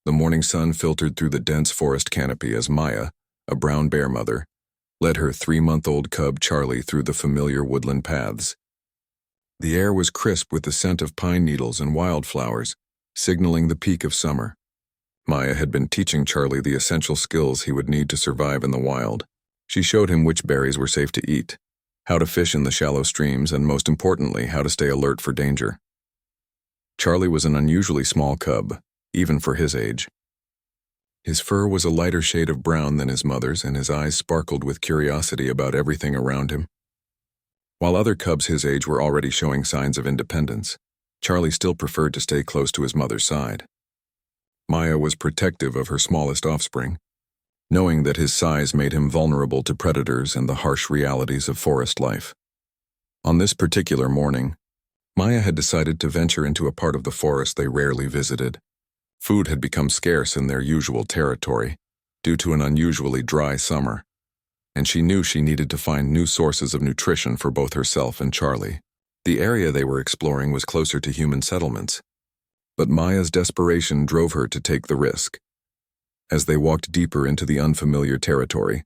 The morning sun filtered through the dense forest canopy as Maya, a brown bear mother, led her 3-month-old cub Charlie through the familiar woodland paths. The air was crisp with the scent of pine needles and wildflowers, signaling the peak of summer. Maya had been teaching Charlie the essential skills he would need to survive in the wild. She showed him which berries were safe to eat, how to fish in the shallow streams, and most importantly, how to stay alert for danger. Charlie was an unusually small cub, even for his age. His fur was a lighter shade of brown than his mother's, and his eyes sparkled with curiosity about everything around him. While other cubs his age were already showing signs of independence, Charlie still preferred to stay close to his mother's side. Maya was protective of her smallest offspring, knowing that his size made him vulnerable to predators and the harsh realities of forest life. On this particular morning, Maya had decided to venture into a part of the forest they rarely visited. Food had become scarce in their usual territory due to an unusually dry summer, and she knew she needed to find new sources of nutrition for both herself and Charlie. The area they were exploring was closer to human settlements, but Maya's desperation drove her to take the risk. As they walked deeper into the unfamiliar territory,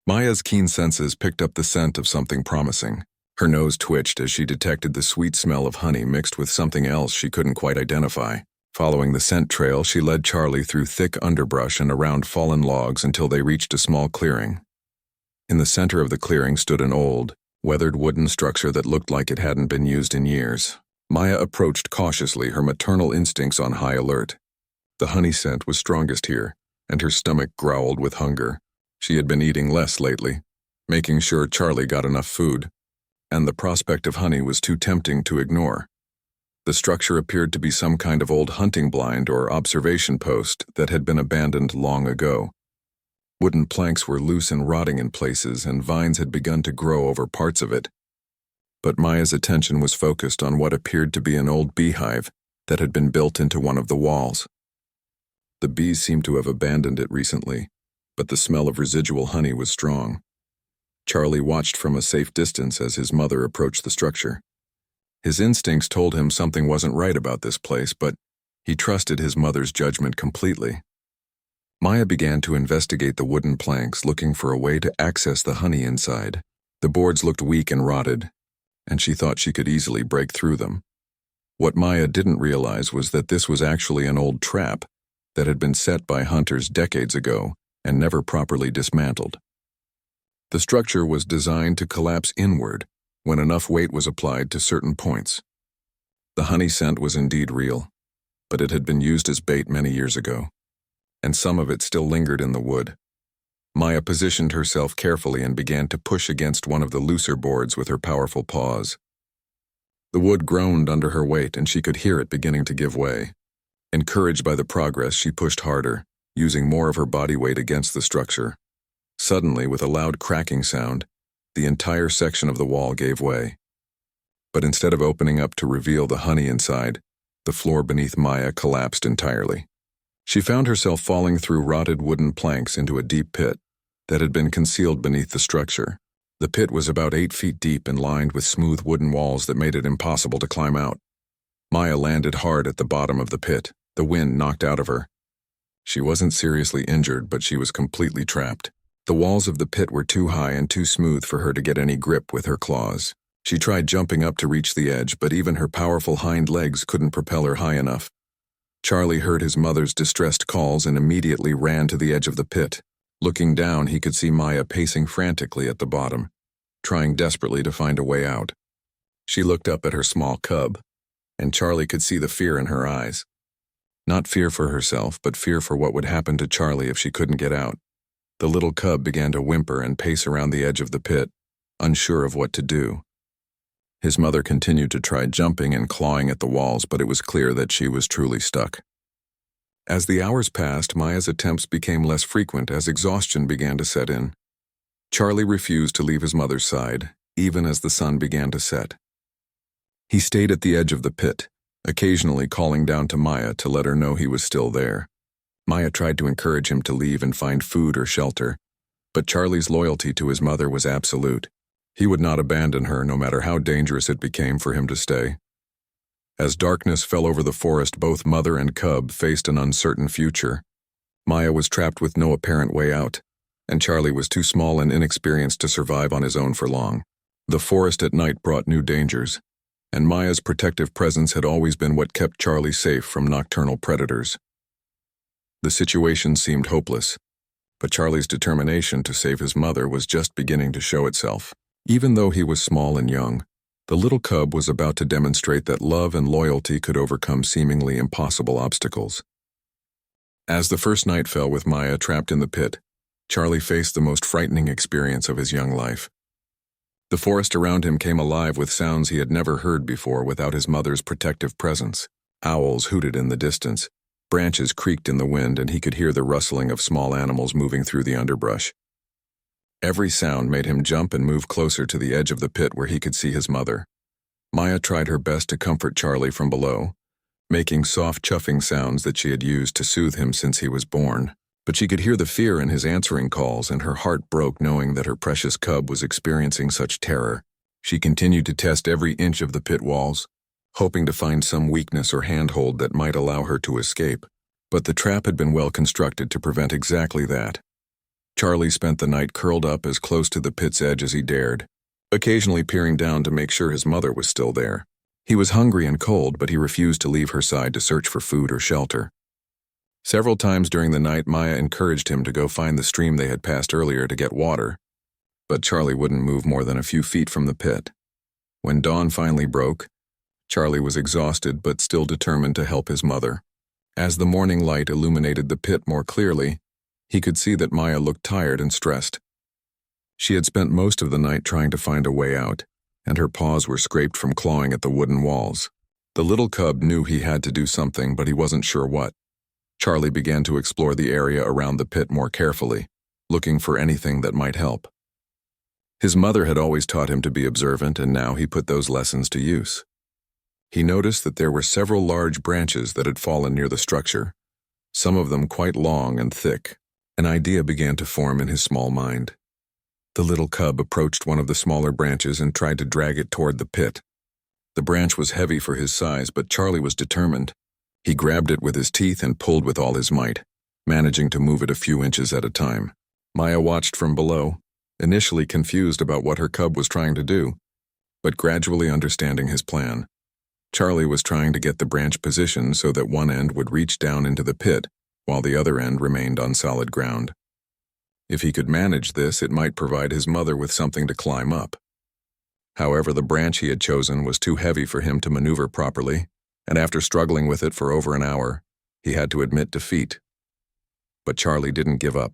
Maya's keen senses picked up the scent of something promising. Her nose twitched as she detected the sweet smell of honey mixed with something else she couldn't quite identify. Following the scent trail, she led Charlie through thick underbrush and around fallen logs until they reached a small clearing. In the center of the clearing stood an old, weathered wooden structure that looked like it hadn't been used in years. Maya approached cautiously, her maternal instincts on high alert. The honey scent was strongest here, and her stomach growled with hunger. She had been eating less lately, making sure Charlie got enough food, and the prospect of honey was too tempting to ignore. The structure appeared to be some kind of old hunting blind or observation post that had been abandoned long ago. Wooden planks were loose and rotting in places, and vines had begun to grow over parts of it. But Maya's attention was focused on what appeared to be an old beehive that had been built into one of the walls. The bees seemed to have abandoned it recently, but the smell of residual honey was strong. Charlie watched from a safe distance as his mother approached the structure. His instincts told him something wasn't right about this place, but he trusted his mother's judgment completely. Maya began to investigate the wooden planks, looking for a way to access the honey inside. The boards looked weak and rotted, and she thought she could easily break through them. What Maya didn't realize was that this was actually an old trap that had been set by hunters decades ago and never properly dismantled. The structure was designed to collapse inward when enough weight was applied to certain points. The honey scent was indeed real, but it had been used as bait many years ago, and some of it still lingered in the wood. Maya positioned herself carefully and began to push against one of the looser boards with her powerful paws. The wood groaned under her weight, and she could hear it beginning to give way. Encouraged by the progress, she pushed harder, using more of her body weight against the structure. Suddenly, with a loud cracking sound, the entire section of the wall gave way. But instead of opening up to reveal the honey inside, the floor beneath Maya collapsed entirely. She found herself falling through rotted wooden planks into a deep pit that had been concealed beneath the structure. The pit was about 8 feet deep and lined with smooth wooden walls that made it impossible to climb out. Maya landed hard at the bottom of the pit, the wind knocked out of her. She wasn't seriously injured, but she was completely trapped. The walls of the pit were too high and too smooth for her to get any grip with her claws. She tried jumping up to reach the edge, but even her powerful hind legs couldn't propel her high enough. Charlie heard his mother's distressed calls and immediately ran to the edge of the pit. Looking down, he could see Maya pacing frantically at the bottom, trying desperately to find a way out. She looked up at her small cub, and Charlie could see the fear in her eyes. Not fear for herself, but fear for what would happen to Charlie if she couldn't get out. The little cub began to whimper and pace around the edge of the pit, unsure of what to do. His mother continued to try jumping and clawing at the walls, but it was clear that she was truly stuck. As the hours passed, Maya's attempts became less frequent as exhaustion began to set in. Charlie refused to leave his mother's side, even as the sun began to set. He stayed at the edge of the pit, occasionally calling down to Maya to let her know he was still there. Maya tried to encourage him to leave and find food or shelter, but Charlie's loyalty to his mother was absolute. He would not abandon her no matter how dangerous it became for him to stay. As darkness fell over the forest, both mother and cub faced an uncertain future. Maya was trapped with no apparent way out, and Charlie was too small and inexperienced to survive on his own for long. The forest at night brought new dangers, and Maya's protective presence had always been what kept Charlie safe from nocturnal predators. The situation seemed hopeless, but Charlie's determination to save his mother was just beginning to show itself. Even though he was small and young, the little cub was about to demonstrate that love and loyalty could overcome seemingly impossible obstacles. As the first night fell with Maya trapped in the pit, Charlie faced the most frightening experience of his young life. The forest around him came alive with sounds he had never heard before without his mother's protective presence. Owls hooted in the distance, branches creaked in the wind, and he could hear the rustling of small animals moving through the underbrush. Every sound made him jump and move closer to the edge of the pit where he could see his mother. Maya tried her best to comfort Charlie from below, making soft chuffing sounds that she had used to soothe him since he was born. But she could hear the fear in his answering calls, and her heart broke knowing that her precious cub was experiencing such terror. She continued to test every inch of the pit walls, hoping to find some weakness or handhold that might allow her to escape. But the trap had been well constructed to prevent exactly that. Charlie spent the night curled up as close to the pit's edge as he dared, occasionally peering down to make sure his mother was still there. He was hungry and cold, but he refused to leave her side to search for food or shelter. Several times during the night, Maya encouraged him to go find the stream they had passed earlier to get water, but Charlie wouldn't move more than a few feet from the pit. When dawn finally broke, Charlie was exhausted but still determined to help his mother. As the morning light illuminated the pit more clearly, he could see that Maya looked tired and stressed. She had spent most of the night trying to find a way out, and her paws were scraped from clawing at the wooden walls. The little cub knew he had to do something, but he wasn't sure what. Charlie began to explore the area around the pit more carefully, looking for anything that might help. His mother had always taught him to be observant, and now he put those lessons to use. He noticed that there were several large branches that had fallen near the structure, some of them quite long and thick. An idea began to form in his small mind. The little cub approached one of the smaller branches and tried to drag it toward the pit. The branch was heavy for his size, but Charlie was determined. He grabbed it with his teeth and pulled with all his might, managing to move it a few inches at a time. Maya watched from below, initially confused about what her cub was trying to do, but gradually understanding his plan. Charlie was trying to get the branch positioned so that one end would reach down into the pit, while the other end remained on solid ground. If he could manage this, it might provide his mother with something to climb up. However, the branch he had chosen was too heavy for him to maneuver properly, and after struggling with it for over an hour, he had to admit defeat. But Charlie didn't give up.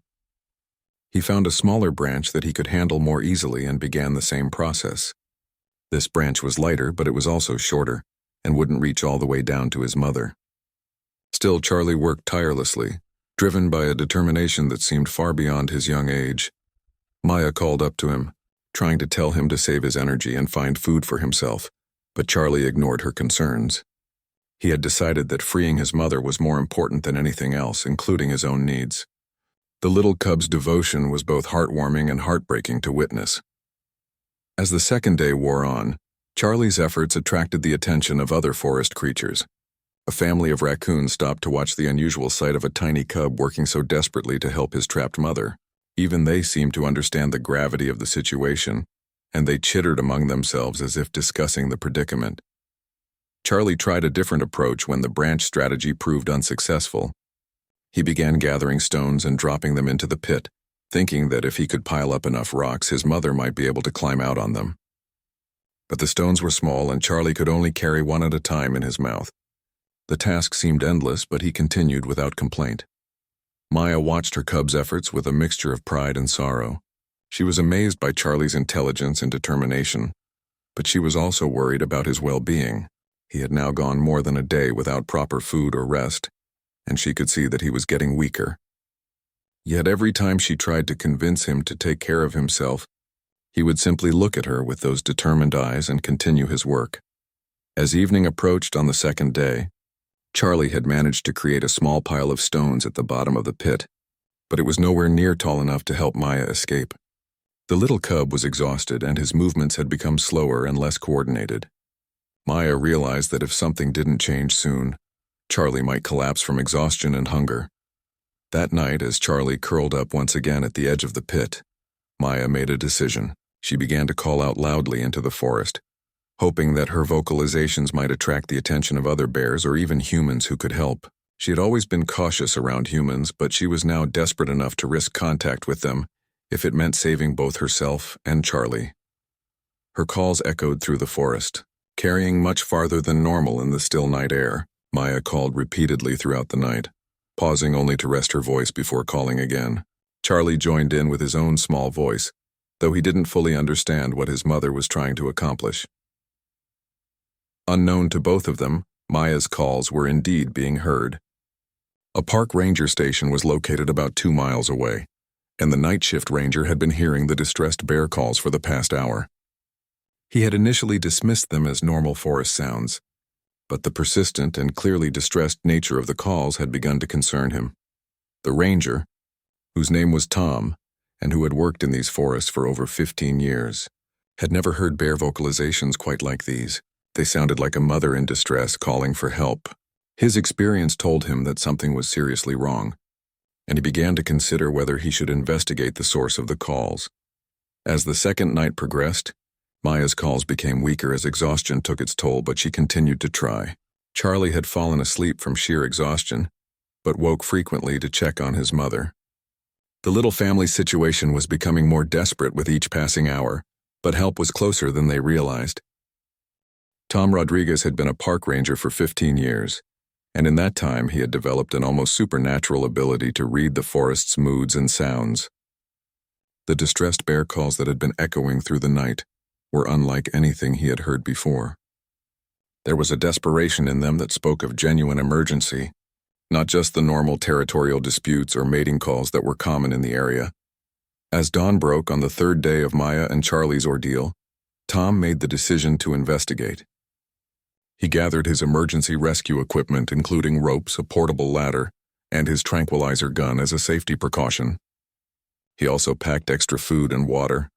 He found a smaller branch that he could handle more easily and began the same process. This branch was lighter, but it was also shorter, and wouldn't reach all the way down to his mother. Still, Charlie worked tirelessly, driven by a determination that seemed far beyond his young age. Maya called up to him, trying to tell him to save his energy and find food for himself, but Charlie ignored her concerns. He had decided that freeing his mother was more important than anything else, including his own needs. The little cub's devotion was both heartwarming and heartbreaking to witness. As the second day wore on, Charlie's efforts attracted the attention of other forest creatures. A family of raccoons stopped to watch the unusual sight of a tiny cub working so desperately to help his trapped mother. Even they seemed to understand the gravity of the situation, and they chittered among themselves as if discussing the predicament. Charlie tried a different approach when the branch strategy proved unsuccessful. He began gathering stones and dropping them into the pit, thinking that if he could pile up enough rocks, his mother might be able to climb out on them. But the stones were small, and Charlie could only carry one at a time in his mouth. The task seemed endless, but he continued without complaint. Maya watched her cub's efforts with a mixture of pride and sorrow. She was amazed by Charlie's intelligence and determination, but she was also worried about his well-being. He had now gone more than a day without proper food or rest, and she could see that he was getting weaker. Yet every time she tried to convince him to take care of himself, he would simply look at her with those determined eyes and continue his work. As evening approached on the second day, Charlie had managed to create a small pile of stones at the bottom of the pit, but it was nowhere near tall enough to help Maya escape. The little cub was exhausted, and his movements had become slower and less coordinated. Maya realized that if something didn't change soon, Charlie might collapse from exhaustion and hunger. That night, as Charlie curled up once again at the edge of the pit, Maya made a decision. She began to call out loudly into the forest, hoping that her vocalizations might attract the attention of other bears or even humans who could help. She had always been cautious around humans, but she was now desperate enough to risk contact with them if it meant saving both herself and Charlie. Her calls echoed through the forest, carrying much farther than normal in the still night air. Maya called repeatedly throughout the night, pausing only to rest her voice before calling again. Charlie joined in with his own small voice, though he didn't fully understand what his mother was trying to accomplish. Unknown to both of them, Maya's calls were indeed being heard. A park ranger station was located about 2 miles away, and the night shift ranger had been hearing the distressed bear calls for the past hour. He had initially dismissed them as normal forest sounds, but the persistent and clearly distressed nature of the calls had begun to concern him. The ranger, whose name was Tom, and who had worked in these forests for over 15 years, had never heard bear vocalizations quite like these. They sounded like a mother in distress calling for help. His experience told him that something was seriously wrong, and he began to consider whether he should investigate the source of the calls. As the second night progressed, Maya's calls became weaker as exhaustion took its toll, but she continued to try. Charlie had fallen asleep from sheer exhaustion, but woke frequently to check on his mother. The little family situation was becoming more desperate with each passing hour, but help was closer than they realized. Tom Rodriguez had been a park ranger for 15 years, and in that time he had developed an almost supernatural ability to read the forest's moods and sounds. The distressed bear calls that had been echoing through the night were unlike anything he had heard before. There was a desperation in them that spoke of genuine emergency, not just the normal territorial disputes or mating calls that were common in the area. As dawn broke on the third day of Maya and Charlie's ordeal, Tom made the decision to investigate. He gathered his emergency rescue equipment, including ropes, a portable ladder, and his tranquilizer gun as a safety precaution. He also packed extra food and water,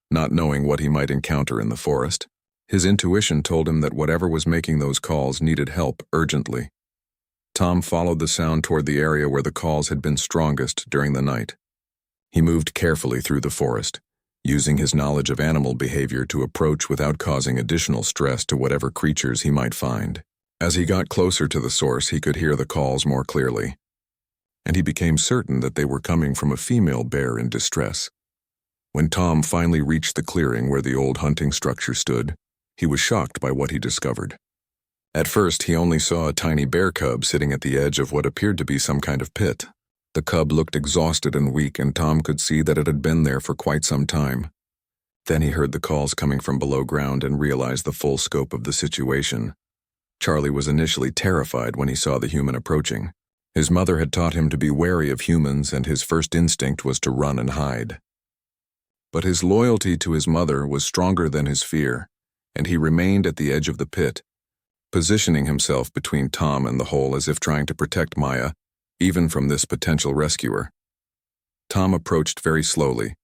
not knowing what he might encounter in the forest. His intuition told him that whatever was making those calls needed help urgently. Tom followed the sound toward the area where the calls had been strongest during the night. He moved carefully through the forest, using his knowledge of animal behavior to approach without causing additional stress to whatever creatures he might find. As he got closer to the source, he could hear the calls more clearly, and he became certain that they were coming from a female bear in distress. When Tom finally reached the clearing where the old hunting structure stood, he was shocked by what he discovered. At first, he only saw a tiny bear cub sitting at the edge of what appeared to be some kind of pit. The cub looked exhausted and weak, and Tom could see that it had been there for quite some time. Then he heard the calls coming from below ground and realized the full scope of the situation. Charlie was initially terrified when he saw the human approaching. His mother had taught him to be wary of humans, and his first instinct was to run and hide. But his loyalty to his mother was stronger than his fear, and he remained at the edge of the pit, positioning himself between Tom and the hole as if trying to protect Maya, even from this potential rescuer. Tom approached very slowly,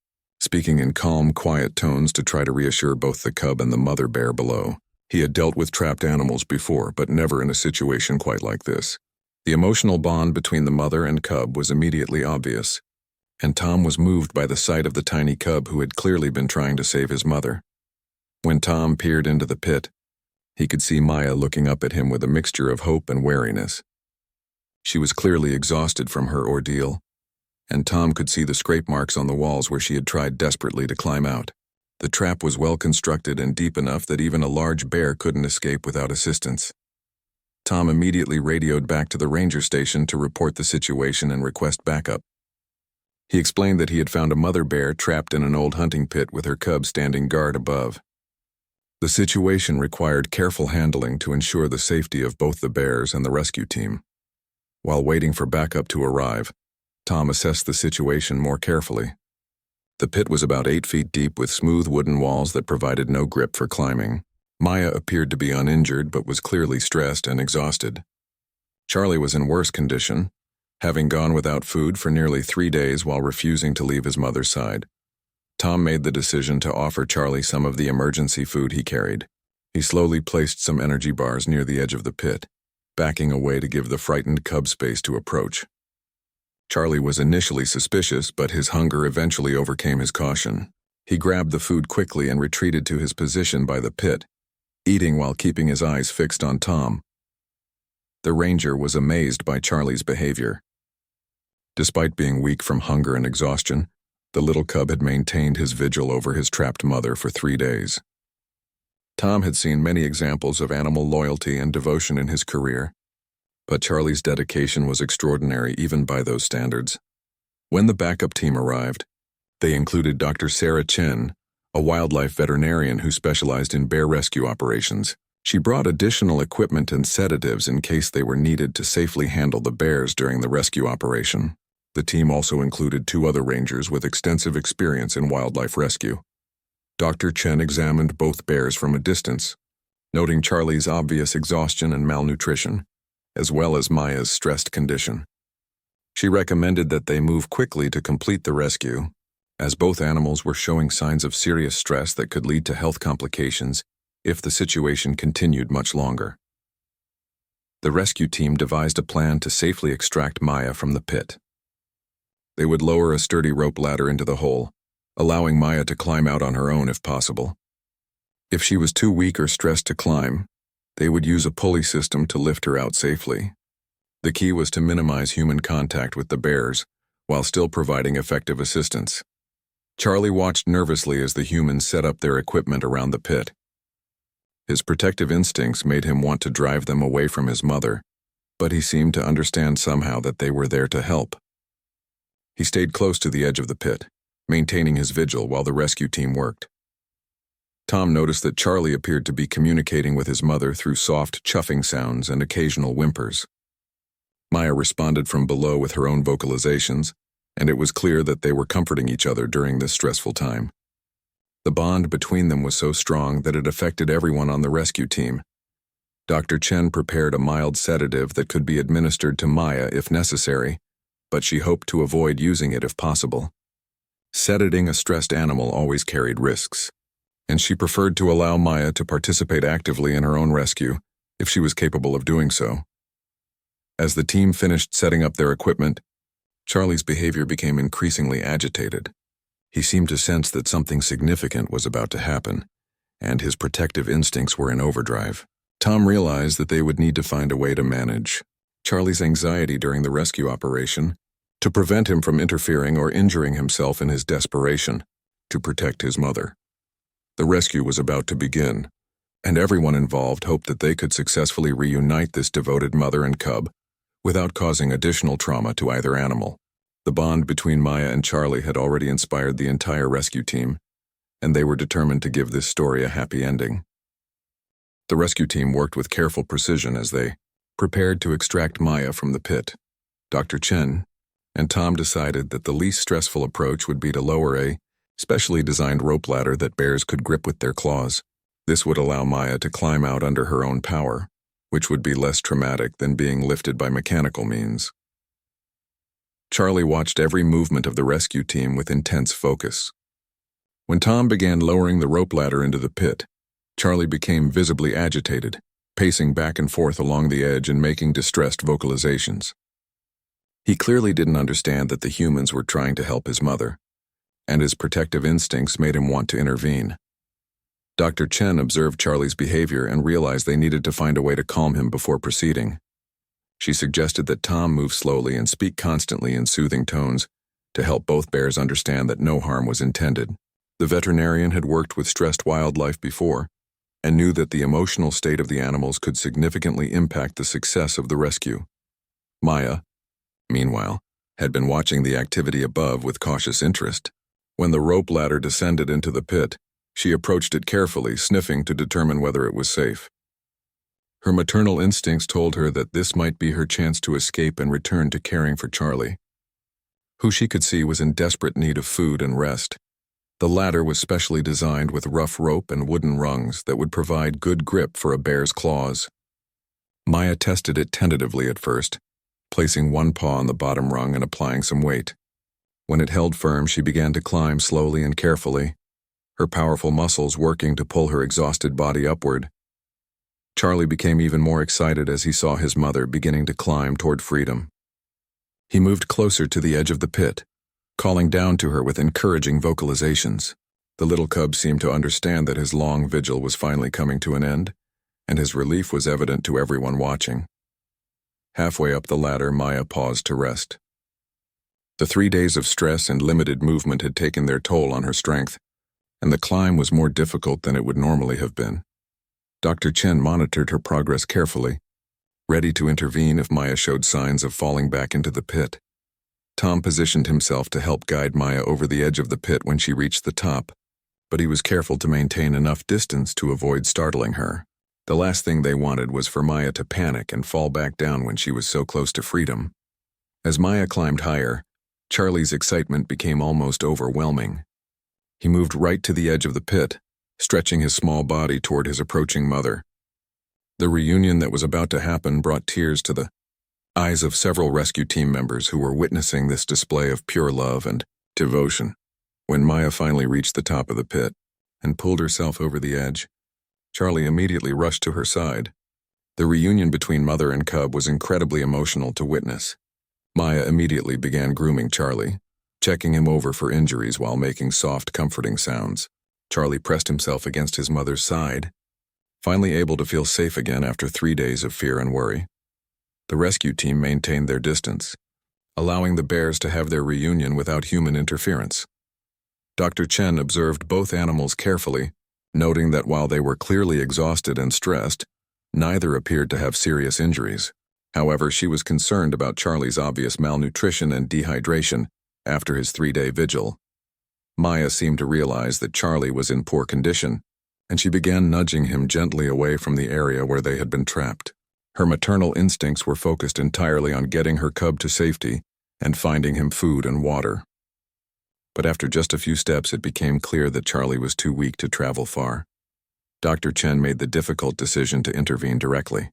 speaking in calm, quiet tones to try to reassure both the cub and the mother bear below. He had dealt with trapped animals before, but never in a situation quite like this. The emotional bond between the mother and cub was immediately obvious, and Tom was moved by the sight of the tiny cub who had clearly been trying to save his mother. When Tom peered into the pit, he could see Maya looking up at him with a mixture of hope and wariness. She was clearly exhausted from her ordeal, and Tom could see the scrape marks on the walls where she had tried desperately to climb out. The trap was well constructed and deep enough that even a large bear couldn't escape without assistance. Tom immediately radioed back to the ranger station to report the situation and request backup. He explained that he had found a mother bear trapped in an old hunting pit with her cub standing guard above. The situation required careful handling to ensure the safety of both the bears and the rescue team. While waiting for backup to arrive, Tom assessed the situation more carefully. The pit was about 8 feet deep with smooth wooden walls that provided no grip for climbing. Maya appeared to be uninjured but was clearly stressed and exhausted. Charlie was in worse condition, having gone without food for nearly 3 days while refusing to leave his mother's side. Tom made the decision to offer Charlie some of the emergency food he carried. He slowly placed some energy bars near the edge of the pit, backing away to give the frightened cub space to approach. Charlie was initially suspicious, but his hunger eventually overcame his caution. He grabbed the food quickly and retreated to his position by the pit, eating while keeping his eyes fixed on Tom. The ranger was amazed by Charlie's behavior. Despite being weak from hunger and exhaustion, the little cub had maintained his vigil over his trapped mother for 3 days. Tom had seen many examples of animal loyalty and devotion in his career, but Charlie's dedication was extraordinary even by those standards. When the backup team arrived, they included Dr. Sarah Chen, a wildlife veterinarian who specialized in bear rescue operations. She brought additional equipment and sedatives in case they were needed to safely handle the bears during the rescue operation. The team also included 2 other rangers with extensive experience in wildlife rescue. Dr. Chen examined both bears from a distance, noting Charlie's obvious exhaustion and malnutrition, as well as Maya's stressed condition. She recommended that they move quickly to complete the rescue, as both animals were showing signs of serious stress that could lead to health complications if the situation continued much longer. The rescue team devised a plan to safely extract Maya from the pit. They would lower a sturdy rope ladder into the hole, allowing Maya to climb out on her own if possible. If she was too weak or stressed to climb, they would use a pulley system to lift her out safely. The key was to minimize human contact with the bears while still providing effective assistance. Charlie watched nervously as the humans set up their equipment around the pit. His protective instincts made him want to drive them away from his mother, but he seemed to understand somehow that they were there to help. He stayed close to the edge of the pit, maintaining his vigil while the rescue team worked. Tom noticed that Charlie appeared to be communicating with his mother through soft chuffing sounds and occasional whimpers. Maya responded from below with her own vocalizations, and it was clear that they were comforting each other during this stressful time. The bond between them was so strong that it affected everyone on the rescue team. Dr. Chen prepared a mild sedative that could be administered to Maya if necessary, but she hoped to avoid using it if possible. Sedating a stressed animal always carried risks, and she preferred to allow Maya to participate actively in her own rescue if she was capable of doing so. As the team finished setting up their equipment, Charlie's behavior became increasingly agitated. He seemed to sense that something significant was about to happen, and his protective instincts were in overdrive. Tom realized that they would need to find a way to manage Charlie's anxiety during the rescue operation, to prevent him from interfering or injuring himself in his desperation to protect his mother. The rescue was about to begin, and everyone involved hoped that they could successfully reunite this devoted mother and cub without causing additional trauma to either animal. The bond between Maya and Charlie had already inspired the entire rescue team, and they were determined to give this story a happy ending. The rescue team worked with careful precision as they prepared to extract Maya from the pit. Dr. Chen and Tom decided that the least stressful approach would be to lower a specially designed rope ladder that bears could grip with their claws. This would allow Maya to climb out under her own power, which would be less traumatic than being lifted by mechanical means. Charlie watched every movement of the rescue team with intense focus. When Tom began lowering the rope ladder into the pit, Charlie became visibly agitated, pacing back and forth along the edge and making distressed vocalizations. He clearly didn't understand that the humans were trying to help his mother, and his protective instincts made him want to intervene. Dr. Chen observed Charlie's behavior and realized they needed to find a way to calm him before proceeding. She suggested that Tom move slowly and speak constantly in soothing tones to help both bears understand that no harm was intended. The veterinarian had worked with stressed wildlife before and knew that the emotional state of the animals could significantly impact the success of the rescue. Maya, meanwhile, had been watching the activity above with cautious interest. When the rope ladder descended into the pit, she approached it carefully, sniffing to determine whether it was safe. Her maternal instincts told her that this might be her chance to escape and return to caring for Charlie, who she could see was in desperate need of food and rest. The ladder was specially designed with rough rope and wooden rungs that would provide good grip for a bear's claws. Maya tested it tentatively at first, placing one paw on the bottom rung and applying some weight. When it held firm, she began to climb slowly and carefully, her powerful muscles working to pull her exhausted body upward. Charlie became even more excited as he saw his mother beginning to climb toward freedom. He moved closer to the edge of the pit, calling down to her with encouraging vocalizations. The little cub seemed to understand that his long vigil was finally coming to an end, and his relief was evident to everyone watching. Halfway up the ladder, Maya paused to rest. The 3 days of stress and limited movement had taken their toll on her strength, and the climb was more difficult than it would normally have been. Dr. Chen monitored her progress carefully, ready to intervene if Maya showed signs of falling back into the pit. Tom positioned himself to help guide Maya over the edge of the pit when she reached the top, but he was careful to maintain enough distance to avoid startling her. The last thing they wanted was for Maya to panic and fall back down when she was so close to freedom. As Maya climbed higher, Charlie's excitement became almost overwhelming. He moved right to the edge of the pit, stretching his small body toward his approaching mother. The reunion that was about to happen brought tears to the eyes of several rescue team members who were witnessing this display of pure love and devotion. When Maya finally reached the top of the pit and pulled herself over the edge, Charlie immediately rushed to her side. The reunion between mother and cub was incredibly emotional to witness. Maya immediately began grooming Charlie, checking him over for injuries while making soft, comforting sounds. Charlie pressed himself against his mother's side, finally able to feel safe again after 3 days of fear and worry. The rescue team maintained their distance, allowing the bears to have their reunion without human interference. Dr. Chen observed both animals carefully, noting that while they were clearly exhausted and stressed, neither appeared to have serious injuries. However, she was concerned about Charlie's obvious malnutrition and dehydration after his 3-day vigil. Maya seemed to realize that Charlie was in poor condition, and she began nudging him gently away from the area where they had been trapped. Her maternal instincts were focused entirely on getting her cub to safety and finding him food and water. But after just a few steps, it became clear that Charlie was too weak to travel far. Dr. Chen made the difficult decision to intervene directly.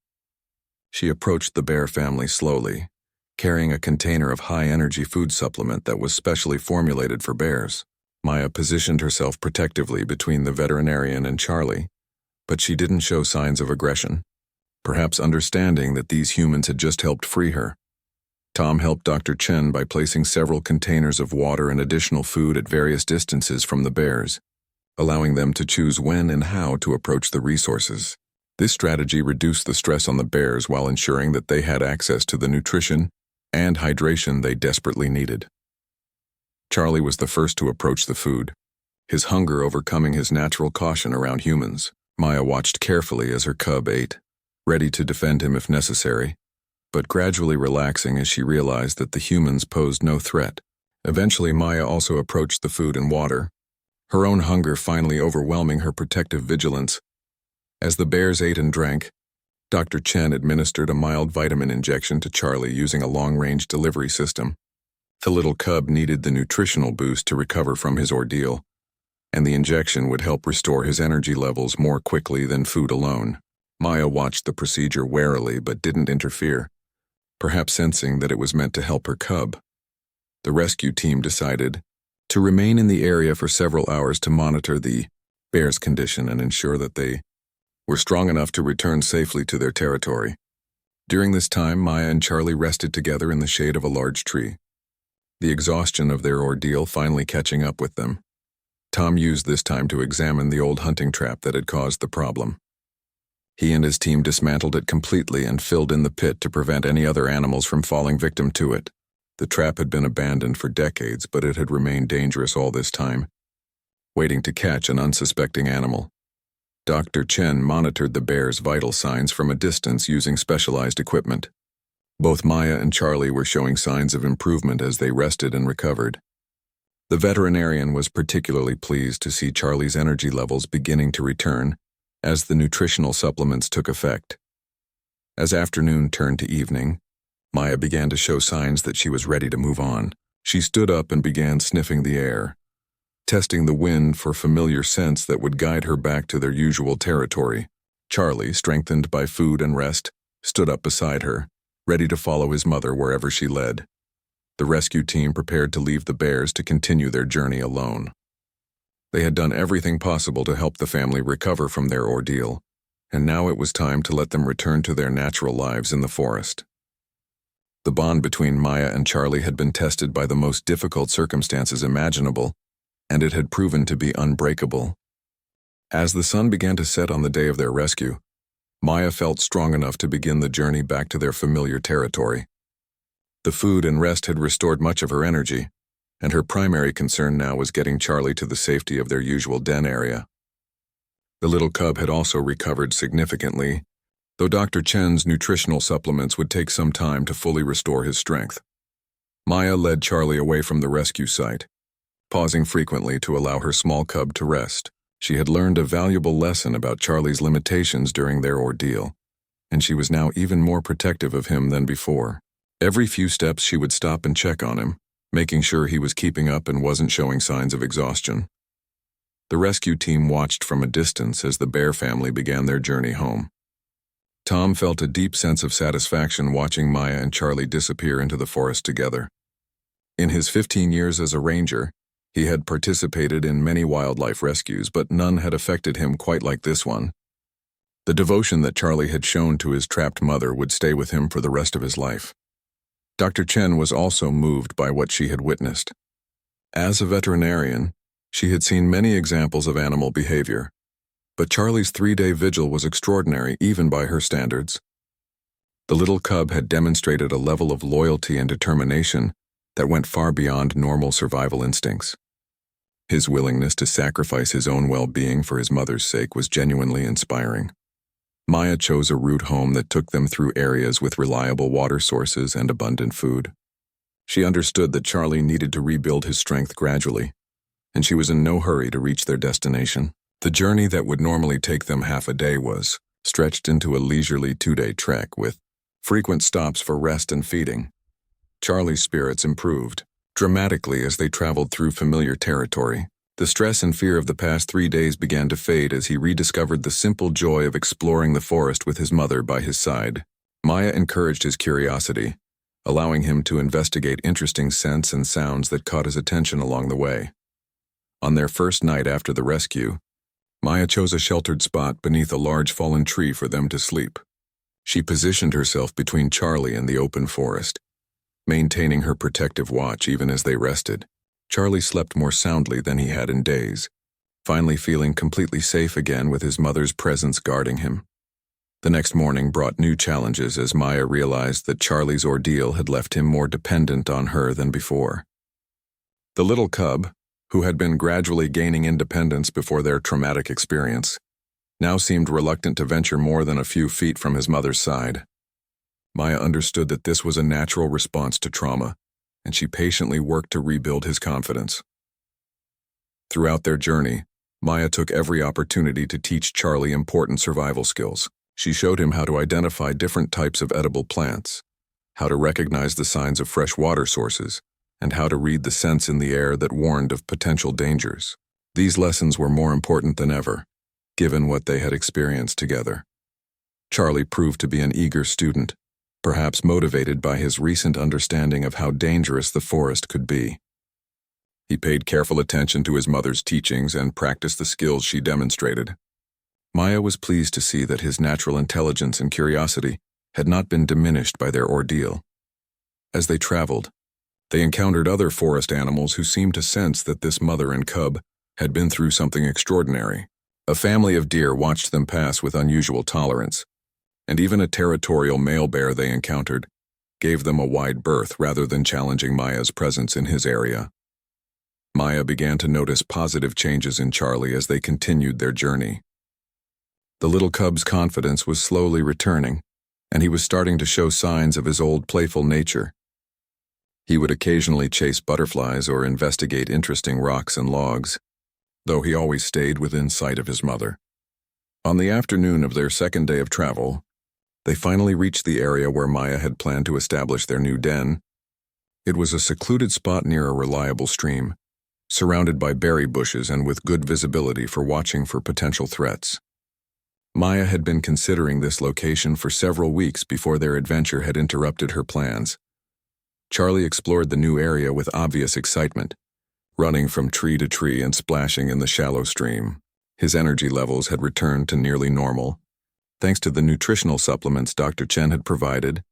She approached the bear family slowly, carrying a container of high-energy food supplement that was specially formulated for bears. Maya positioned herself protectively between the veterinarian and Charlie, but she didn't show signs of aggression, perhaps understanding that these humans had just helped free her. Tom helped Dr. Chen by placing several containers of water and additional food at various distances from the bears, allowing them to choose when and how to approach the resources. This strategy reduced the stress on the bears while ensuring that they had access to the nutrition and hydration they desperately needed. Charlie was the first to approach the food, his hunger overcoming his natural caution around humans. Maya watched carefully as her cub ate, ready to defend him if necessary, but gradually relaxing as she realized that the humans posed no threat. Eventually, Maya also approached the food and water, her own hunger finally overwhelming her protective vigilance. As the bears ate and drank, Dr. Chen administered a mild vitamin injection to Charlie using a long-range delivery system. The little cub needed the nutritional boost to recover from his ordeal, and the injection would help restore his energy levels more quickly than food alone. Maya watched the procedure warily but didn't interfere, perhaps sensing that it was meant to help her cub. The rescue team decided to remain in the area for several hours to monitor the bear's condition and ensure that they were strong enough to return safely to their territory. During this time, Maya and Charlie rested together in the shade of a large tree, the exhaustion of their ordeal finally catching up with them. Tom used this time to examine the old hunting trap that had caused the problem. He and his team dismantled it completely and filled in the pit to prevent any other animals from falling victim to it. The trap had been abandoned for decades, but it had remained dangerous all this time, waiting to catch an unsuspecting animal. Dr. Chen monitored the bear's vital signs from a distance using specialized equipment. Both Maya and Charlie were showing signs of improvement as they rested and recovered. The veterinarian was particularly pleased to see Charlie's energy levels beginning to return as the nutritional supplements took effect. As afternoon turned to evening, Maya began to show signs that she was ready to move on. She stood up and began sniffing the air, testing the wind for familiar scents that would guide her back to their usual territory. Charlie, strengthened by food and rest, stood up beside her, ready to follow his mother wherever she led. The rescue team prepared to leave the bears to continue their journey alone. They had done everything possible to help the family recover from their ordeal, and now it was time to let them return to their natural lives in the forest. The bond between Maya and Charlie had been tested by the most difficult circumstances imaginable, and it had proven to be unbreakable. As the sun began to set on the day of their rescue, Maya felt strong enough to begin the journey back to their familiar territory. The food and rest had restored much of her energy, and her primary concern now was getting Charlie to the safety of their usual den area. The little cub had also recovered significantly, though Dr. Chen's nutritional supplements would take some time to fully restore his strength. Maya led Charlie away from the rescue site, pausing frequently to allow her small cub to rest. She had learned a valuable lesson about Charlie's limitations during their ordeal, and she was now even more protective of him than before. Every few steps she would stop and check on him, making sure he was keeping up and wasn't showing signs of exhaustion. The rescue team watched from a distance as the bear family began their journey home. Tom felt a deep sense of satisfaction watching Maya and Charlie disappear into the forest together. In his 15 years as a ranger, he had participated in many wildlife rescues, but none had affected him quite like this one. The devotion that Charlie had shown to his trapped mother would stay with him for the rest of his life. Dr. Chen was also moved by what she had witnessed. As a veterinarian, she had seen many examples of animal behavior, but Charlie's 3-day vigil was extraordinary even by her standards. The little cub had demonstrated a level of loyalty and determination that went far beyond normal survival instincts. His willingness to sacrifice his own well-being for his mother's sake was genuinely inspiring. Maya chose a route home that took them through areas with reliable water sources and abundant food. She understood that Charlie needed to rebuild his strength gradually, and she was in no hurry to reach their destination. The journey that would normally take them half a day was stretched into a leisurely 2-day trek with frequent stops for rest and feeding. Charlie's spirits improved dramatically as they traveled through familiar territory. The stress and fear of the past 3 days began to fade as he rediscovered the simple joy of exploring the forest with his mother by his side. Maya encouraged his curiosity, allowing him to investigate interesting scents and sounds that caught his attention along the way. On their first night after the rescue, Maya chose a sheltered spot beneath a large fallen tree for them to sleep. She positioned herself between Charlie and the open forest, maintaining her protective watch even as they rested. Charlie slept more soundly than he had in days, finally feeling completely safe again with his mother's presence guarding him. The next morning brought new challenges as Maya realized that Charlie's ordeal had left him more dependent on her than before. The little cub, who had been gradually gaining independence before their traumatic experience, now seemed reluctant to venture more than a few feet from his mother's side. Maya understood that this was a natural response to trauma, and she patiently worked to rebuild his confidence. Throughout their journey, Maya took every opportunity to teach Charlie important survival skills. She showed him how to identify different types of edible plants, how to recognize the signs of fresh water sources, and how to read the scents in the air that warned of potential dangers. These lessons were more important than ever, given what they had experienced together. Charlie proved to be an eager student, perhaps motivated by his recent understanding of how dangerous the forest could be. He paid careful attention to his mother's teachings and practiced the skills she demonstrated. Maya was pleased to see that his natural intelligence and curiosity had not been diminished by their ordeal. As they traveled, they encountered other forest animals who seemed to sense that this mother and cub had been through something extraordinary. A family of deer watched them pass with unusual tolerance, and even a territorial male bear they encountered gave them a wide berth rather than challenging Maya's presence in his area. Maya began to notice positive changes in Charlie as they continued their journey. The little cub's confidence was slowly returning, and he was starting to show signs of his old playful nature. He would occasionally chase butterflies or investigate interesting rocks and logs, though he always stayed within sight of his mother. On the afternoon of their second day of travel, they finally reached the area where Maya had planned to establish their new den. It was a secluded spot near a reliable stream, surrounded by berry bushes and with good visibility for watching for potential threats. Maya had been considering this location for several weeks before their adventure had interrupted her plans. Charlie explored the new area with obvious excitement, running from tree to tree and splashing in the shallow stream. His energy levels had returned to nearly normal, Thanks to the nutritional supplements Dr. Chen had provided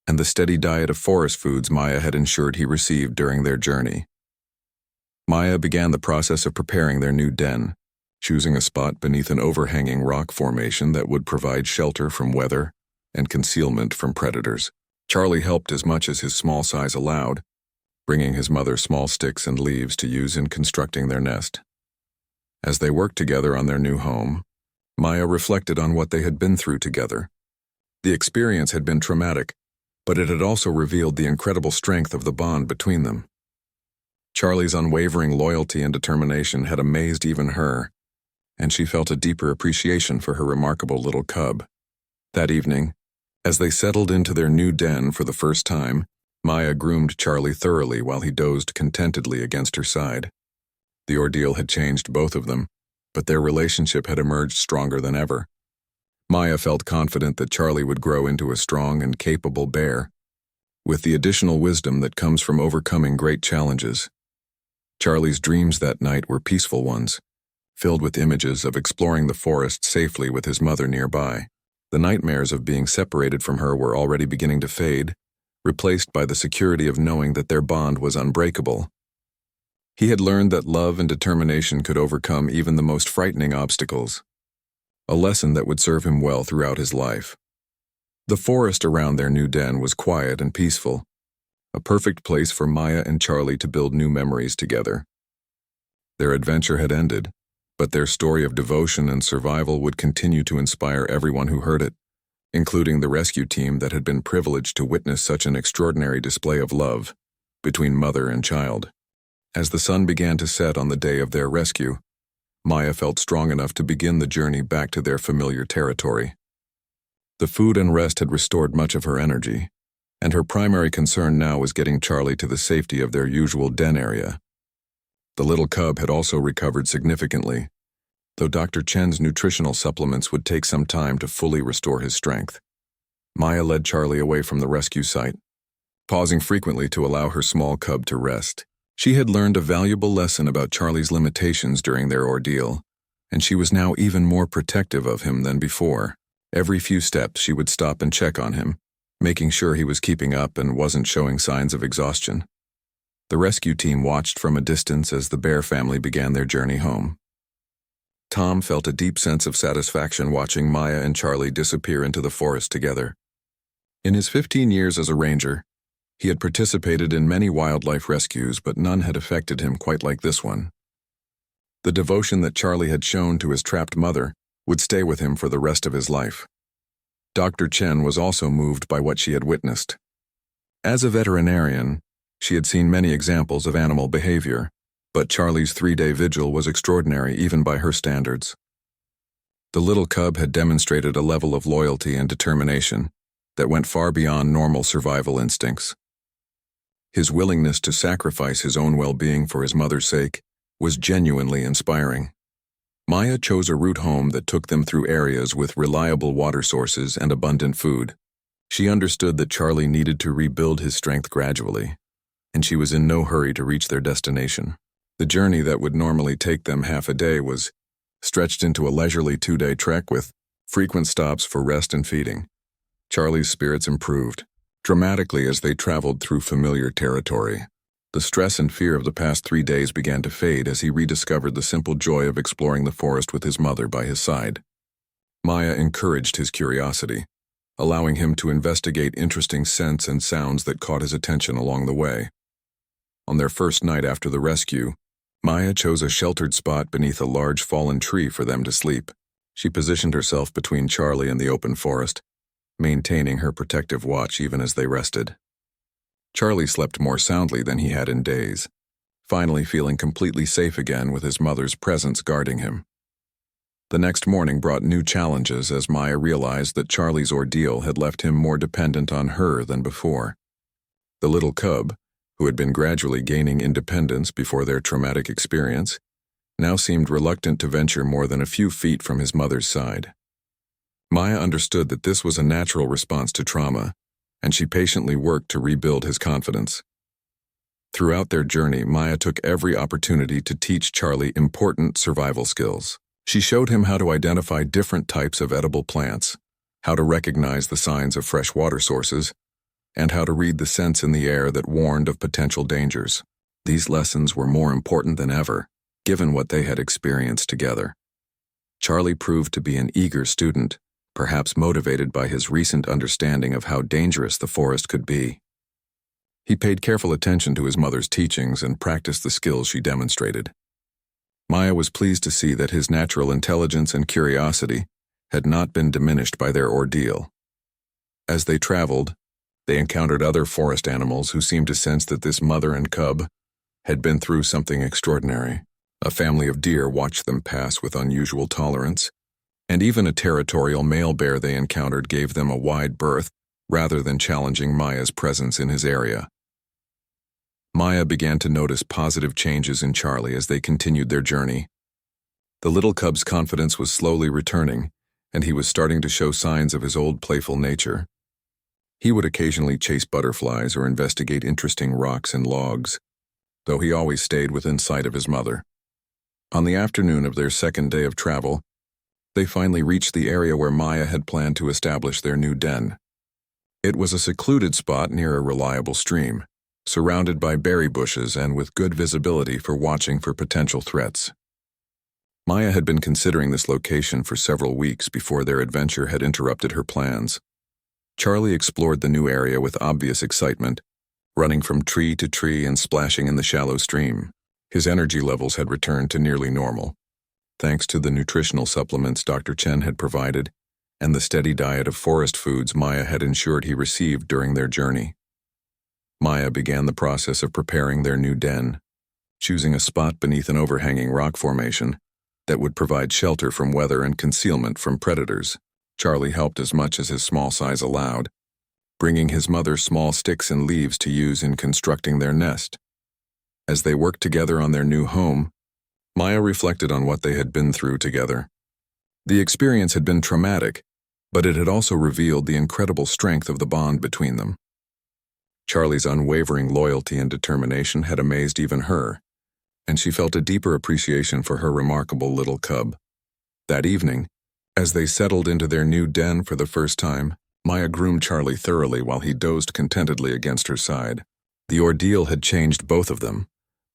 and the steady diet of forest foods Maya had ensured he received during their journey, Maya began the process of preparing their new den, choosing a spot beneath an overhanging rock formation that would provide shelter from weather and concealment from predators. Charlie helped as much as his small size allowed, bringing his mother small sticks and leaves to use in constructing their nest. As they worked together on their new home, Maya reflected on what they had been through together. The experience had been traumatic, but it had also revealed the incredible strength of the bond between them. Charlie's unwavering loyalty and determination had amazed even her, and she felt a deeper appreciation for her remarkable little cub. That evening, as they settled into their new den for the first time, Maya groomed Charlie thoroughly while he dozed contentedly against her side. The ordeal had changed both of them, but their relationship had emerged stronger than ever. Maya felt confident that Charlie would grow into a strong and capable bear, with the additional wisdom that comes from overcoming great challenges. Charlie's dreams that night were peaceful ones, filled with images of exploring the forest safely with his mother nearby. The nightmares of being separated from her were already beginning to fade, replaced by the security of knowing that their bond was unbreakable. He had learned that love and determination could overcome even the most frightening obstacles, a lesson that would serve him well throughout his life. The forest around their new den was quiet and peaceful, a perfect place for Maya and Charlie to build new memories together. Their adventure had ended, but their story of devotion and survival would continue to inspire everyone who heard it, including the rescue team that had been privileged to witness such an extraordinary display of love between mother and child. As the sun began to set on the day of their rescue, Maya felt strong enough to begin the journey back to their familiar territory. The food and rest had restored much of her energy, and her primary concern now was getting Charlie to the safety of their usual den area. The little cub had also recovered significantly, though Dr. Chen's nutritional supplements would take some time to fully restore his strength. Maya led Charlie away from the rescue site, pausing frequently to allow her small cub to rest. She had learned a valuable lesson about Charlie's limitations during their ordeal, and she was now even more protective of him than before. Every few steps she would stop and check on him, making sure he was keeping up and wasn't showing signs of exhaustion. The rescue team watched from a distance as the bear family began their journey home. Tom felt a deep sense of satisfaction watching Maya and Charlie disappear into the forest together. In his 15 years as a ranger, he had participated in many wildlife rescues, but none had affected him quite like this one. The devotion that Charlie had shown to his trapped mother would stay with him for the rest of his life. Dr. Chen was also moved by what she had witnessed. As a veterinarian, she had seen many examples of animal behavior, but Charlie's 3-day vigil was extraordinary even by her standards. The little cub had demonstrated a level of loyalty and determination that went far beyond normal survival instincts. His willingness to sacrifice his own well-being for his mother's sake was genuinely inspiring. Maya chose a route home that took them through areas with reliable water sources and abundant food. She understood that Charlie needed to rebuild his strength gradually, and she was in no hurry to reach their destination. The journey that would normally take them half a day was stretched into a leisurely 2-day trek with frequent stops for rest and feeding. Charlie's spirits improved dramatically as they traveled through familiar territory. The stress and fear of the past 3 days began to fade as he rediscovered the simple joy of exploring the forest with his mother by his side. Maya encouraged his curiosity, allowing him to investigate interesting scents and sounds that caught his attention along the way. On their first night after the rescue, Maya chose a sheltered spot beneath a large fallen tree for them to sleep. She positioned herself between Charlie and the open forest, maintaining her protective watch even as they rested. Charlie slept more soundly than he had in days, finally feeling completely safe again with his mother's presence guarding him. The next morning brought new challenges as Maya realized that Charlie's ordeal had left him more dependent on her than before. The little cub, who had been gradually gaining independence before their traumatic experience, now seemed reluctant to venture more than a few feet from his mother's side. Maya understood that this was a natural response to trauma, and she patiently worked to rebuild his confidence. Throughout their journey, Maya took every opportunity to teach Charlie important survival skills. She showed him how to identify different types of edible plants, how to recognize the signs of fresh water sources, and how to read the scents in the air that warned of potential dangers. These lessons were more important than ever, given what they had experienced together. Charlie proved to be an eager student, perhaps motivated by his recent understanding of how dangerous the forest could be. He paid careful attention to his mother's teachings and practiced the skills she demonstrated. Maya was pleased to see that his natural intelligence and curiosity had not been diminished by their ordeal. As they traveled, they encountered other forest animals who seemed to sense that this mother and cub had been through something extraordinary. A family of deer watched them pass with unusual tolerance, and even a territorial male bear they encountered gave them a wide berth rather than challenging Maya's presence in his area. Maya began to notice positive changes in Charlie as they continued their journey. The little cub's confidence was slowly returning, and he was starting to show signs of his old playful nature. He would occasionally chase butterflies or investigate interesting rocks and logs, though he always stayed within sight of his mother. On the afternoon of their second day of travel, they finally reached the area where Maya had planned to establish their new den. It was a secluded spot near a reliable stream, surrounded by berry bushes and with good visibility for watching for potential threats. Maya had been considering this location for several weeks before their adventure had interrupted her plans. Charlie explored the new area with obvious excitement, running from tree to tree and splashing in the shallow stream. His energy levels had returned to nearly normal, thanks to the nutritional supplements Dr. Chen had provided and the steady diet of forest foods Maya had ensured he received during their journey. Maya began the process of preparing their new den, choosing a spot beneath an overhanging rock formation that would provide shelter from weather and concealment from predators. Charlie helped as much as his small size allowed, bringing his mother small sticks and leaves to use in constructing their nest. As they worked together on their new home, Maya reflected on what they had been through together. The experience had been traumatic, but it had also revealed the incredible strength of the bond between them. Charlie's unwavering loyalty and determination had amazed even her, and she felt a deeper appreciation for her remarkable little cub. That evening, as they settled into their new den for the first time, Maya groomed Charlie thoroughly while he dozed contentedly against her side. The ordeal had changed both of them,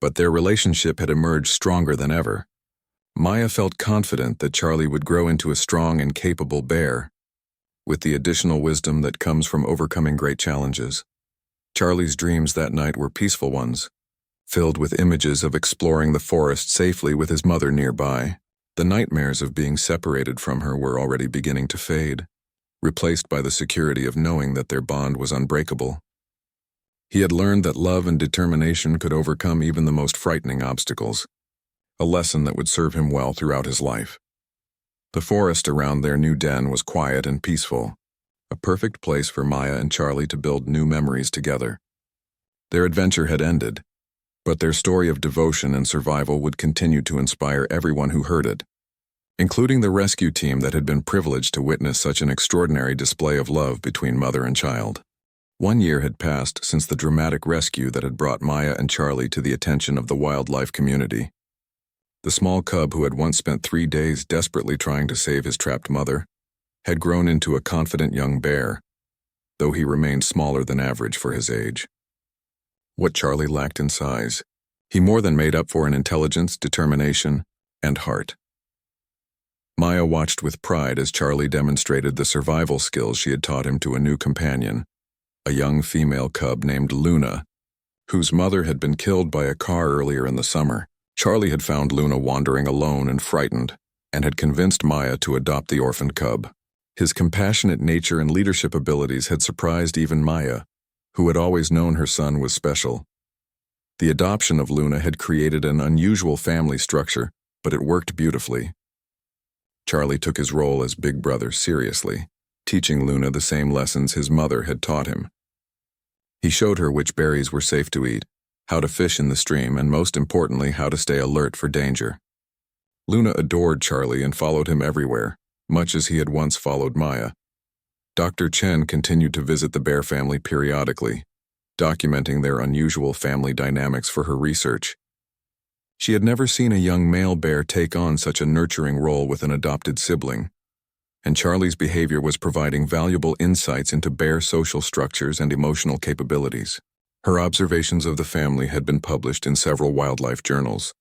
but their relationship had emerged stronger than ever. Maya felt confident that Charlie would grow into a strong and capable bear, with the additional wisdom that comes from overcoming great challenges. Charlie's dreams that night were peaceful ones, filled with images of exploring the forest safely with his mother nearby. The nightmares of being separated from her were already beginning to fade, replaced by the security of knowing that their bond was unbreakable. He had learned that love and determination could overcome even the most frightening obstacles, a lesson that would serve him well throughout his life. The forest around their new den was quiet and peaceful, a perfect place for Maya and Charlie to build new memories together. Their adventure had ended, but their story of devotion and survival would continue to inspire everyone who heard it, including the rescue team that had been privileged to witness such an extraordinary display of love between mother and child. 1 year had passed since the dramatic rescue that had brought Maya and Charlie to the attention of the wildlife community. The small cub who had once spent 3 days desperately trying to save his trapped mother had grown into a confident young bear, though he remained smaller than average for his age. What Charlie lacked in size, he more than made up for in intelligence, determination, and heart. Maya watched with pride as Charlie demonstrated the survival skills she had taught him to a new companion, a young female cub named Luna, whose mother had been killed by a car earlier in the summer. Charlie had found Luna wandering alone and frightened, and had convinced Maya to adopt the orphaned cub. His compassionate nature and leadership abilities had surprised even Maya, who had always known her son was special. The adoption of Luna had created an unusual family structure, but it worked beautifully. Charlie took his role as big brother seriously, teaching Luna the same lessons his mother had taught him. He showed her which berries were safe to eat, how to fish in the stream, and most importantly, how to stay alert for danger. Luna adored Charlie and followed him everywhere, much as he had once followed Maya. Dr. Chen continued to visit the bear family periodically, documenting their unusual family dynamics for her research. She had never seen a young male bear take on such a nurturing role with an adopted sibling, and Charlie's behavior was providing valuable insights into bear social structures and emotional capabilities. Her observations of the family had been published in several wildlife journals,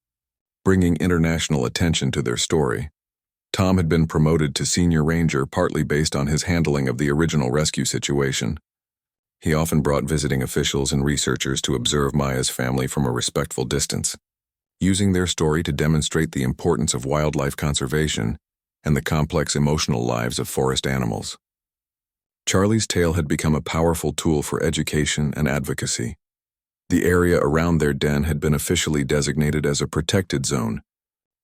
bringing international attention to their story. Tom had been promoted to senior ranger partly based on his handling of the original rescue situation. He often brought visiting officials and researchers to observe Maya's family from a respectful distance, using their story to demonstrate the importance of wildlife conservation and the complex emotional lives of forest animals. Charlie's tale had become a powerful tool for education and advocacy. The area around their den had been officially designated as a protected zone,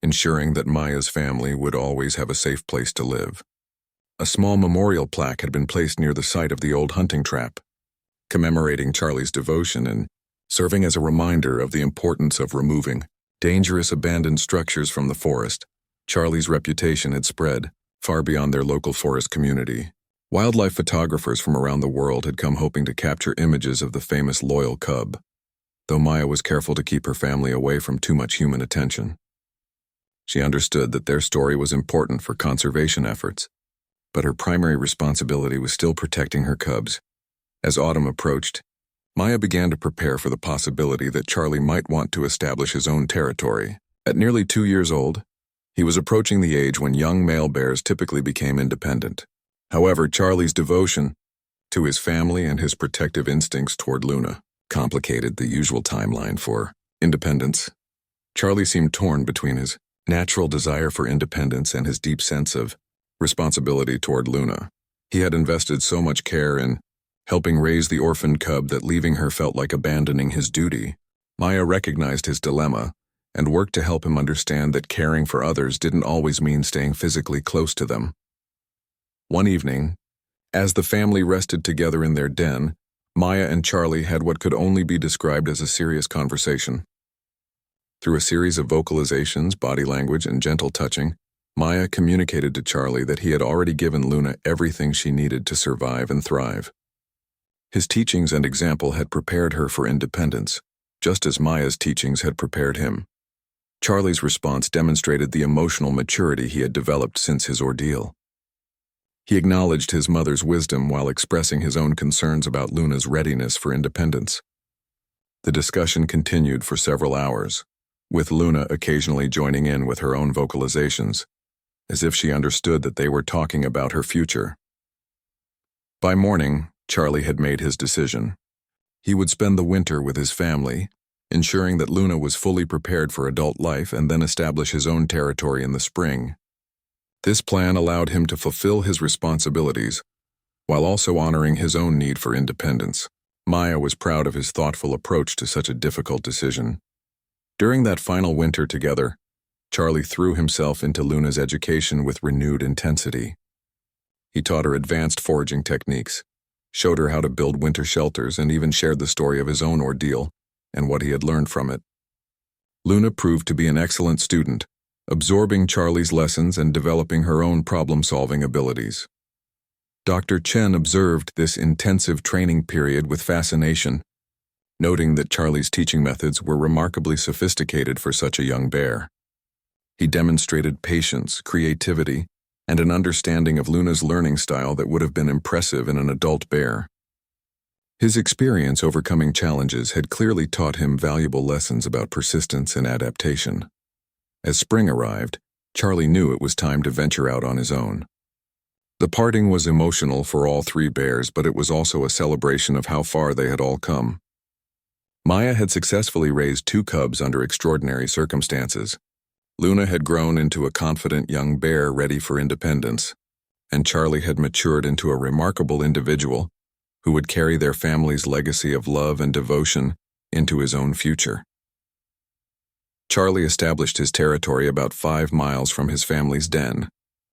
ensuring that Maya's family would always have a safe place to live. A small memorial plaque had been placed near the site of the old hunting trap, commemorating Charlie's devotion and serving as a reminder of the importance of removing dangerous abandoned structures from the forest. Charlie's reputation had spread far beyond their local forest community. Wildlife photographers from around the world had come hoping to capture images of the famous loyal cub, though Maya was careful to keep her family away from too much human attention. She understood that their story was important for conservation efforts, but her primary responsibility was still protecting her cubs. As autumn approached, Maya began to prepare for the possibility that Charlie might want to establish his own territory. At nearly 2 years old, he was approaching the age when young male bears typically became independent. However, Charlie's devotion to his family and his protective instincts toward Luna complicated the usual timeline for independence. Charlie seemed torn between his natural desire for independence and his deep sense of responsibility toward Luna. He had invested so much care in helping raise the orphaned cub that leaving her felt like abandoning his duty. Maya recognized his dilemma and worked to help him understand that caring for others didn't always mean staying physically close to them. One evening, as the family rested together in their den, Maya and Charlie had what could only be described as a serious conversation. Through a series of vocalizations, body language, and gentle touching, Maya communicated to Charlie that he had already given Luna everything she needed to survive and thrive. His teachings and example had prepared her for independence, just as Maya's teachings had prepared him. Charlie's response demonstrated the emotional maturity he had developed since his ordeal. He acknowledged his mother's wisdom while expressing his own concerns about Luna's readiness for independence. The discussion continued for several hours, with Luna occasionally joining in with her own vocalizations, as if she understood that they were talking about her future. By morning, Charlie had made his decision. He would spend the winter with his family, ensuring that Luna was fully prepared for adult life and then establish his own territory in the spring. This plan allowed him to fulfill his responsibilities while also honoring his own need for independence. Maya was proud of his thoughtful approach to such a difficult decision. During that final winter together, Charlie threw himself into Luna's education with renewed intensity. He taught her advanced foraging techniques, showed her how to build winter shelters, and even shared the story of his own ordeal and what he had learned from it. Luna proved to be an excellent student, absorbing Charlie's lessons and developing her own problem-solving abilities. Dr. Chen observed this intensive training period with fascination, noting that Charlie's teaching methods were remarkably sophisticated for such a young bear. He demonstrated patience, creativity, and an understanding of Luna's learning style that would have been impressive in an adult bear. His experience overcoming challenges had clearly taught him valuable lessons about persistence and adaptation. As spring arrived, Charlie knew it was time to venture out on his own. The parting was emotional for all three bears, but it was also a celebration of how far they had all come. Maya had successfully raised 2 cubs under extraordinary circumstances. Luna had grown into a confident young bear ready for independence, and Charlie had matured into a remarkable individual who would carry their family's legacy of love and devotion into his own future. Charlie established his territory about 5 miles from his family's den,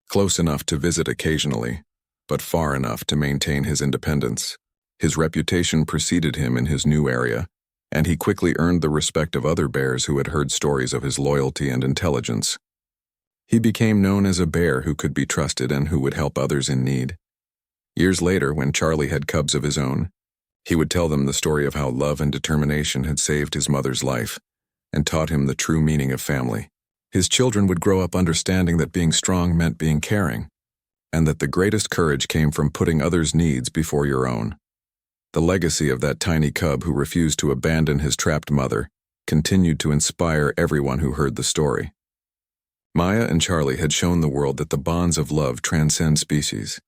close enough to visit occasionally, but far enough to maintain his independence. His reputation preceded him in his new area, and he quickly earned the respect of other bears who had heard stories of his loyalty and intelligence. He became known as a bear who could be trusted and who would help others in need. Years later, when Charlie had cubs of his own, he would tell them the story of how love and determination had saved his mother's life and taught him the true meaning of family. His children would grow up understanding that being strong meant being caring, and that the greatest courage came from putting others' needs before your own. The legacy of that tiny cub who refused to abandon his trapped mother continued to inspire everyone who heard the story. Maya and Charlie had shown the world that the bonds of love transcend species,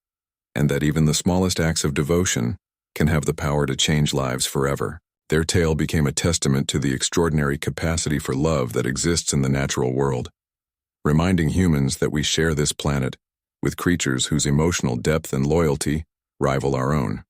and that even the smallest acts of devotion can have the power to change lives forever. Their tale became a testament to the extraordinary capacity for love that exists in the natural world, reminding humans that we share this planet with creatures whose emotional depth and loyalty rival our own.